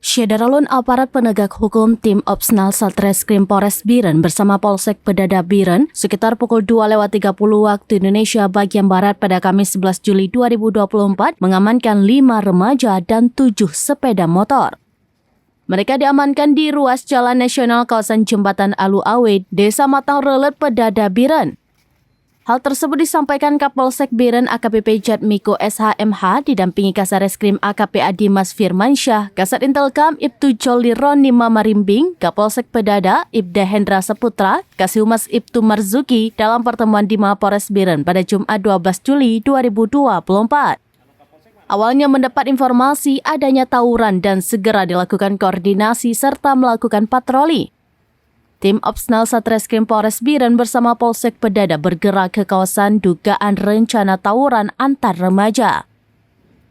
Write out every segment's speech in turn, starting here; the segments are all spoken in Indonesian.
Syederalun aparat penegak hukum tim Opsnal Satreskrim Polres Biren bersama Polsek Pedada Biren sekitar pukul 2:30 waktu Indonesia bagian Barat pada Kamis 11 Juli 2024 mengamankan 5 remaja dan 7 sepeda motor. Mereka diamankan di ruas Jalan Nasional kawasan Jembatan Alu Awe, Desa Matang Relet, Pedada Biren. Hal tersebut disampaikan Kapolsek Biren AKBP Jatmiko SHMH didampingi Kasareskrim AKP Adimas Firmansyah, Kasat Intelkam Ibtu Joli Roni Mamarimbing, Kapolsek Pedada Ibda Hendra Saputra, Kasihhumas Ibtu Marzuki dalam pertemuan di Mapores Biren pada Jumat 12 Juli 2024. Awalnya mendapat informasi adanya tawuran dan segera dilakukan koordinasi serta melakukan patroli. Tim Opsnal Satreskrim Polres Biren bersama Polsek Pedada bergerak ke kawasan dugaan rencana tawuran antar remaja.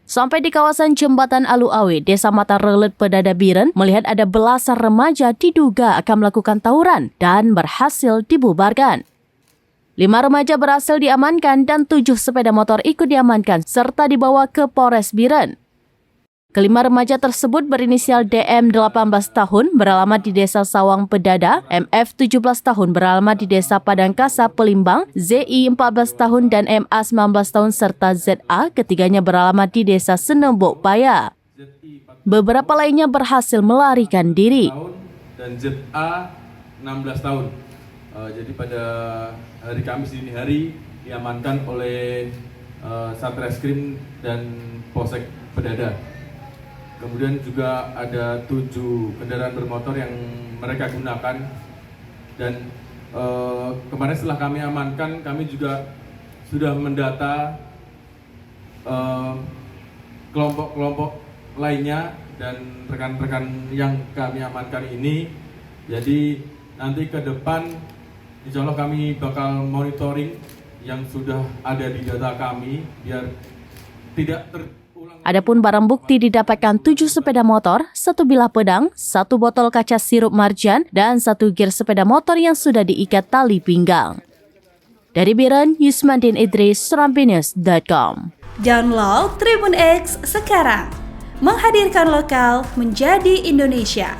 Sampai di kawasan Jembatan Alu Awe, Desa Matang Relet, Pedada Biren, melihat ada belasan remaja diduga akan melakukan tawuran dan berhasil dibubarkan. 5 remaja berhasil diamankan dan 7 sepeda motor ikut diamankan serta dibawa ke Polres Biren. Kelima remaja tersebut berinisial DM 18 tahun beralamat di Desa Sawang Pedada, MF 17 tahun beralamat di Desa Padangkasa Pelimbang, ZI 14 tahun dan MA 19 tahun serta ZA ketiganya beralamat di Desa Senembok Paya. Beberapa lainnya berhasil melarikan diri. Dan ZA 16 tahun. Jadi pada hari Kamis dini hari diamankan oleh Satreskrim dan Polsek Pedada. Kemudian juga ada 7 kendaraan bermotor yang mereka gunakan dan kemarin setelah kami amankan, kami juga sudah mendata kelompok-kelompok lainnya dan rekan-rekan yang kami amankan ini. Jadi nanti ke depan insya Allah kami bakal monitoring yang sudah ada di data kami biar tidak Adapun barang bukti didapatkan 7 sepeda motor, 1 bilah pedang, 1 botol kaca sirup marjan, dan 1 gear sepeda motor yang sudah diikat tali pinggang. Dari Biren, Yusmandin Idris, serampinews.com. Download Tribun X sekarang, menghadirkan lokal menjadi Indonesia.